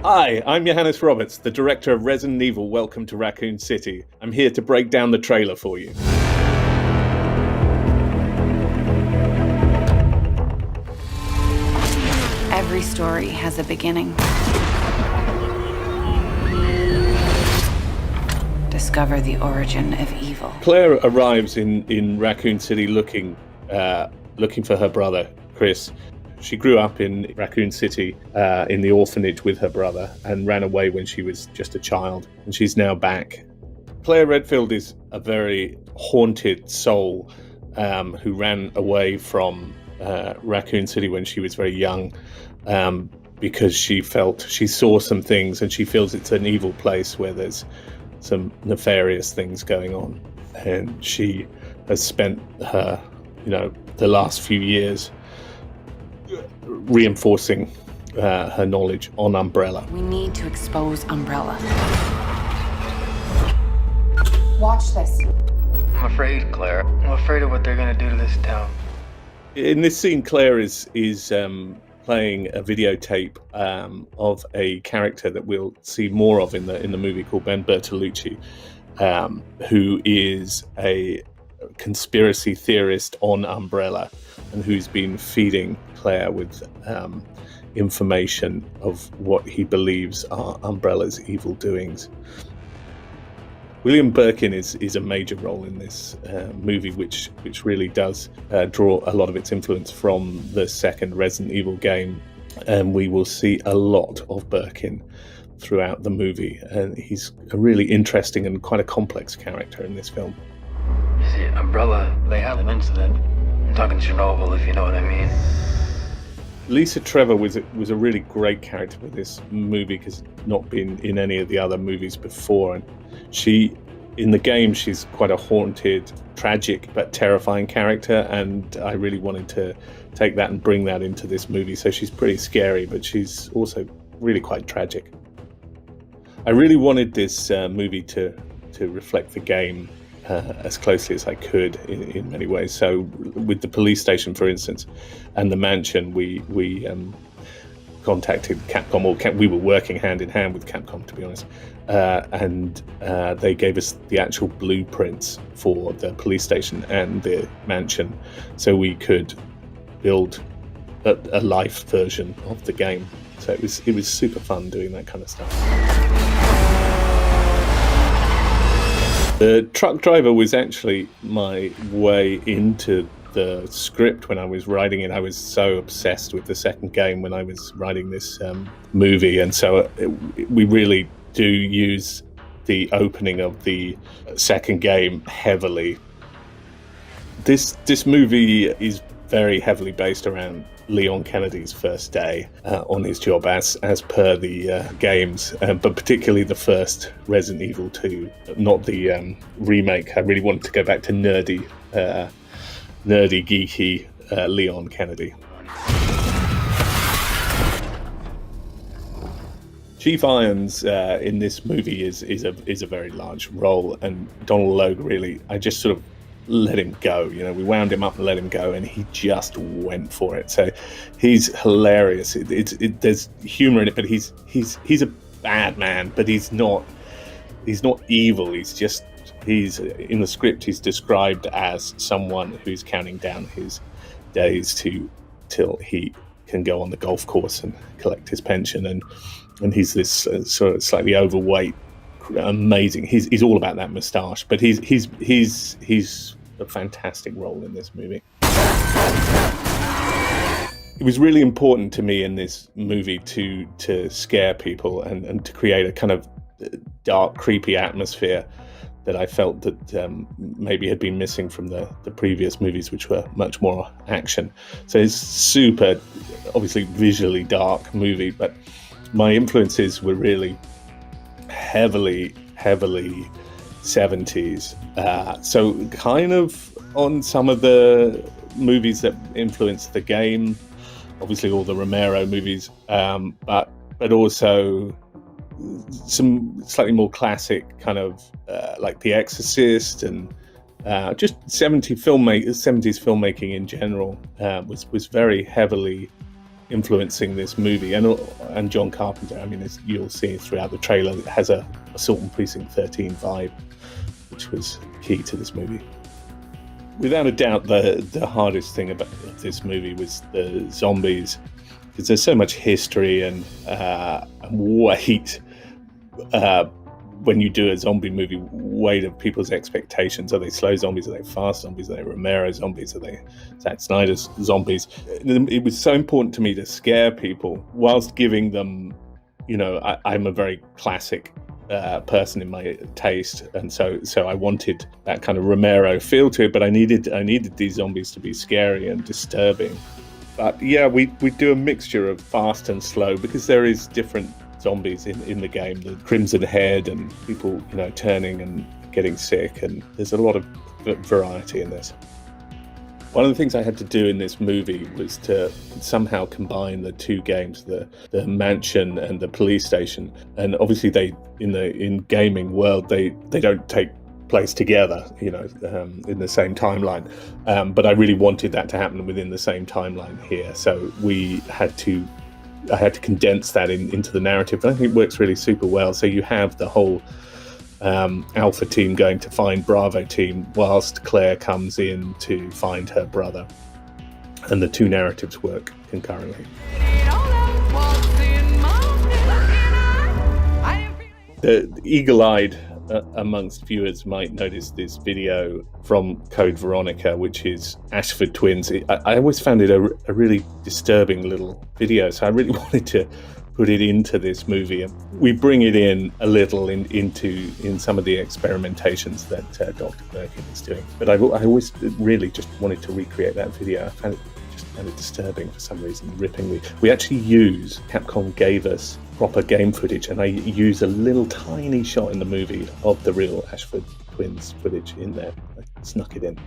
Hi, I'm Johannes Roberts, the director of Resident Evil Welcome to Raccoon City. I'm here to break down the trailer for you. Every story has a beginning. Discover the origin of evil. Claire arrives in Raccoon City looking for her brother, Chris. She grew up in Raccoon City in the orphanage with her brother and ran away when she was just a child, and she's now back. Claire Redfield is a very haunted soul who ran away from Raccoon City when she was very young because she saw some things and she feels it's an evil place where there's some nefarious things going on. And she has spent the last few years reinforcing her knowledge on Umbrella. We need to expose Umbrella. Watch this. I'm afraid, Claire. I'm afraid of what they're going to do to this town. In this scene, Claire is playing a videotape of a character that we'll see more of in the movie called Ben Bertolucci, who is a conspiracy theorist on Umbrella and who's been feeding Claire with information of what he believes are Umbrella's evil doings. William Birkin is a major role in this movie, which really does draw a lot of its influence from the second Resident Evil game, and we will see a lot of Birkin throughout the movie, and he's a really interesting and quite a complex character in this film. You see, Umbrella, they had an incident. I'm talking Chernobyl, if you know what I mean. Lisa Trevor was a really great character for this movie because not been in any of the other movies before, and in the game she's quite a haunted, tragic but terrifying character, and I really wanted to take that and bring that into this movie. So she's pretty scary, but she's also really quite tragic. I really wanted this movie to reflect the game as closely as I could in many ways. So with the police station, for instance, and the mansion, we contacted Capcom, or we were working hand in hand with Capcom, to be honest, and they gave us the actual blueprints for the police station and the mansion, so we could build a life version of the game. So it was super fun doing that kind of stuff. The truck driver was actually my way into the script when I was writing it. I was so obsessed with the second game when I was writing this movie, and so we really do use the opening of the second game heavily. This movie is very heavily based around Leon Kennedy's first day on his job as per the games, but particularly the first Resident Evil 2, not the remake. I really wanted to go back to nerdy, geeky Leon Kennedy. Chief Irons in this movie is a very large role, and Donald Logue really, I just sort of let him go. We wound him up and let him go, and he just went for it. So he's hilarious. There's humor in it, but he's a bad man, but he's not evil. He's in the script he's described as someone who's counting down his days till he can go on the golf course and collect his pension, and he's this sort of slightly overweight, amazing. He's all about that moustache, but he's a fantastic role in this movie. It was really important to me in this movie to scare people and to create a kind of dark, creepy atmosphere that I felt that maybe had been missing from the previous movies, which were much more action. So it's super, obviously visually dark movie, but my influences were really heavily 70s. So kind of on some of the movies that influenced the game, obviously all the Romero movies, but also some slightly more classic kind of like The Exorcist, and just 70s filmmaking in general was very heavily influencing this movie, and John Carpenter. I mean, as you'll see throughout the trailer, it has a Assault on Precinct 13 vibe, which was key to this movie. Without a doubt, the hardest thing about this movie was the zombies, because there's so much history and weight when you do a zombie movie, weight of people's expectations. Are they slow zombies? Are they fast zombies? Are they Romero zombies? Are they Zack Snyder's zombies? It was so important to me to scare people whilst giving them, I'm a very classic person in my taste, and so I wanted that kind of Romero feel to it, but I needed these zombies to be scary and disturbing. But yeah, we do a mixture of fast and slow, because there is different zombies in the game, the crimson head and people turning and getting sick, and there's a lot of variety in this. One of the things I had to do in this movie was to somehow combine the two games, the mansion and the police station. And obviously they in gaming world they don't take place together, in the same timeline. But I really wanted that to happen within the same timeline here. So I had to condense that into the narrative. And I think it works really super well. So you have the whole Alpha team going to find Bravo team, whilst Claire comes in to find her brother, and the two narratives work concurrently. The eagle-eyed amongst viewers might notice this video from Code Veronica, which is Ashford twins. I always found it a really disturbing little video, so I really wanted to put it into this movie. We bring it in a little in some of the experimentations that Dr. Birkin is doing. But I always really just wanted to recreate that video. I found it disturbing for some reason, ripping. We actually Capcom gave us proper game footage, and I use a little tiny shot in the movie of the real Ashford twins footage in there. I snuck it in.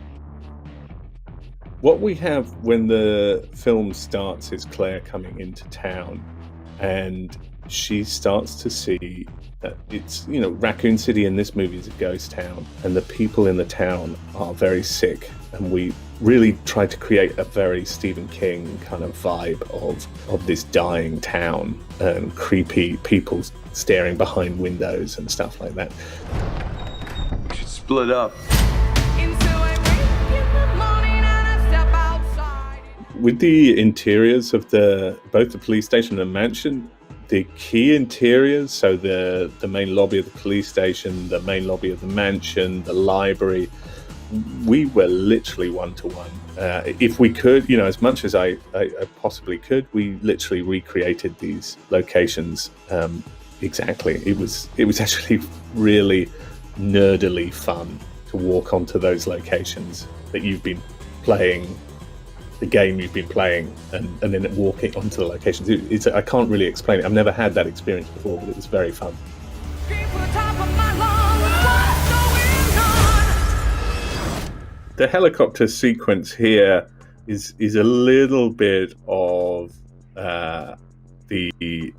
What we have when the film starts is Claire coming into town, and she starts to see that it's, Raccoon City in this movie is a ghost town, and the people in the town are very sick. And we really tried to create a very Stephen King kind of vibe of this dying town and creepy people staring behind windows and stuff like that. We should split up. With the interiors of both the police station and mansion, the key interiors, so the main lobby of the police station, the main lobby of the mansion, the library, we were literally one-to-one. If we could, as much as I possibly could, we literally recreated these locations exactly. It was actually really nerdily fun to walk onto those locations that you've been playing, the game you've been playing, and then walking onto the locations. I can't really explain it. I've never had that experience before, but it was very fun. The helicopter sequence here is a little bit of the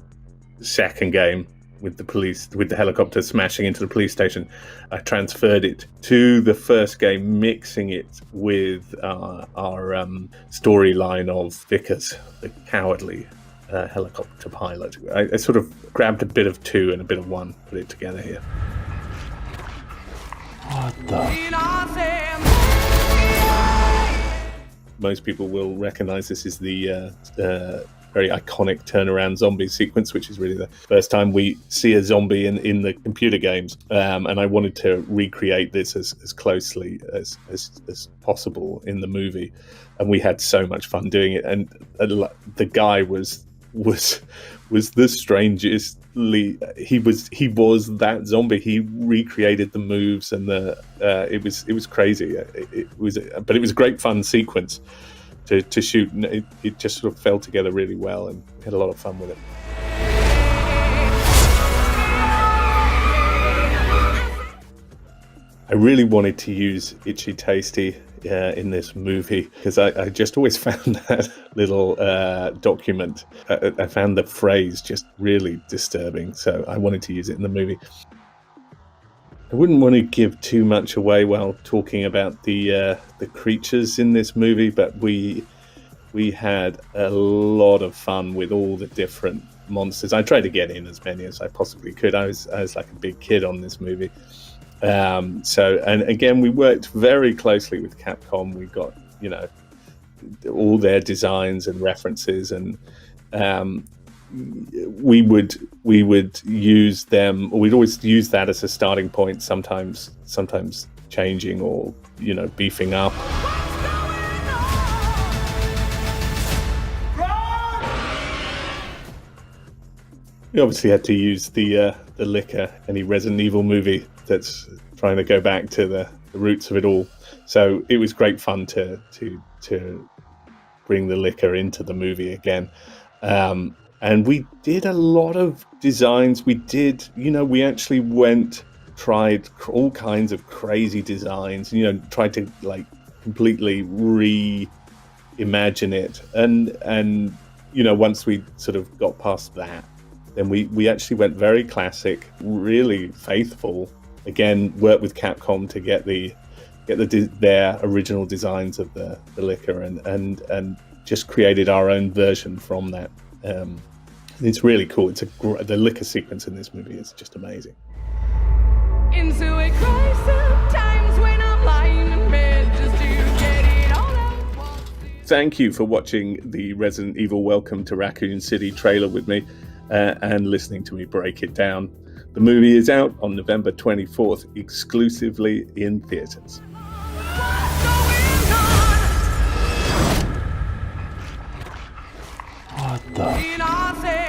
second game with the helicopter smashing into the police station. I transferred it to the first game, mixing it with our storyline of Vickers, the cowardly helicopter pilot. I sort of grabbed a bit of two and a bit of one, put it together here. What the? Most people will recognize this is the very iconic turnaround zombie sequence, which is really the first time we see a zombie in the computer games. And I wanted to recreate this as closely as possible in the movie. And we had so much fun doing it. And the guy was the strangest. He was that zombie. He recreated the moves, and it was crazy. But it was a great fun sequence to shoot, and it just sort of fell together really well, and we had a lot of fun with it. I really wanted to use Itchy Tasty in this movie, because I just always found that little document, I found the phrase just really disturbing, so I wanted to use it in the movie. I wouldn't want to give too much away while talking about the creatures in this movie, but we we had a lot of fun with all the different monsters. I tried to get in as many as I possibly could. I was like a big kid on this movie. And again, we worked very closely with Capcom. We got, all their designs and references, and we would use them, or we'd always use that as a starting point, sometimes changing or beefing up. We obviously had to use the liquor, any Resident Evil movie that's trying to go back to the roots of it all. So it was great fun to bring the liquor into the movie again. And we did a lot of designs. We did, we actually tried all kinds of crazy designs, tried to like completely reimagine it. And once we sort of got past that, then we actually went very classic, really faithful. Again, worked with Capcom to get their original designs of the liquor, and just created our own version from that. It's really cool. The liquor sequence in this movie is just amazing. Into a crisis, times when I'm lying in bed just to get it all out. Thank you for watching the Resident Evil Welcome to Raccoon City trailer with me, and listening to me break it down. The movie is out on November 24th, exclusively in theaters. What the?